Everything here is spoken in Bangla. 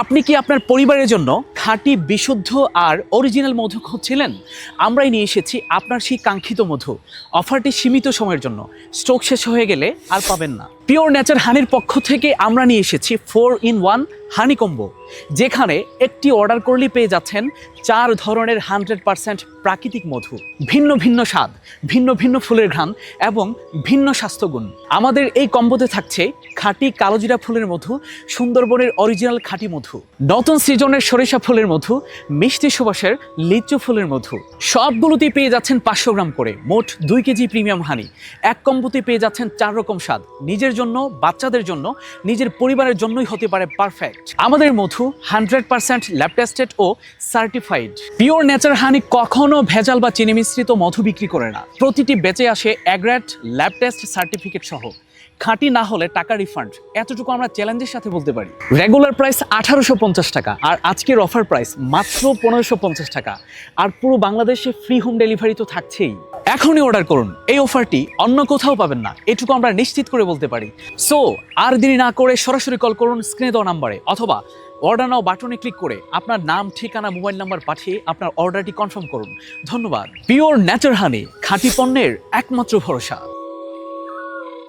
আপনি কি আপনার পরিবারের জন্য খাঁটি বিশুদ্ধ আর অরিজিনাল মধু খুঁজছিলেন? আমরাই নিয়ে এসেছি আপনার সেই কাঙ্ক্ষিত মধু। অফারটি সীমিত সময়ের জন্য, স্টক শেষ হয়ে গেলে আর পাবেন না। পিওর নেচার হানির পক্ষ থেকে আমরা নিয়ে এসেছি 4-in-1 হানি কম্বো, যেখানে একটি অর্ডার করলেই পেয়ে যাচ্ছেন 4 ধরনের 100% প্রাকৃতিক মধু, ভিন্ন ভিন্ন স্বাদ, ভিন্ন ভিন্ন ফুলের ঘ্রাণ এবং ভিন্ন স্বাস্থ্যগুণ। আমাদের এই কম্বোতে থাকছে খাঁটি কালোজিরা ফুলের মধু, সুন্দরবনের অরিজিনাল খাঁটি মধু, নতুন সিজনের সরিষা ফুলের মধু, মিষ্টি সুবাসের লিচু ফুলের মধু। সবগুলোতেই পেয়ে যাচ্ছেন 500 গ্রাম করে, মোট 2 কেজি প্রিমিয়াম হানি। এক কম্বোতে পেয়ে যাচ্ছেন 4 রকম স্বাদ, নিজের জন্য, বাচ্চাদের জন্য, নিজের পরিবারের জন্যই হতে পারে পারফেক্ট। আমাদের মধু 100% ল্যাব টেস্টেড ও সার্টিফাইড। পিওর নেচার হানি কখনো ভেজাল বা চিনি মিশ্রিত মধু বিক্রি করে না। প্রতিটি বেচে আসে এগ্রেড ল্যাব টেস্ট সার্টিফিকেট সহ। খাঁটি না হলে টাকা রিফান্ড, এতটুকু আমরা চ্যালেঞ্জের সাথে বলতে পারি। রেগুলার প্রাইস 1850 টাকা, আর আজকের অফার প্রাইস মাত্র 1550 টাকা। আর পুরো বাংলাদেশে ফ্রি হোম ডেলিভারি তো থাকছেই। এখনই অর্ডার করুন, এই অফারটি অন্য কোথাও পাবেন না, এটুকু আমরা নিশ্চিত করে বলতে পারি। সো আর দেরি না করে সরাসরি কল করুন স্ক্রিনে দেওয়া নাম্বারে, অথবা অর্ডার নাও বাটনে ক্লিক করে আপনার নাম, ঠিকানা, মোবাইল নাম্বার পাঠিয়ে আপনার অর্ডারটি কনফার্ম করুন। ধন্যবাদ। পিওর নেচার হানি, খাঁটি পণ্যের একমাত্র ভরসা।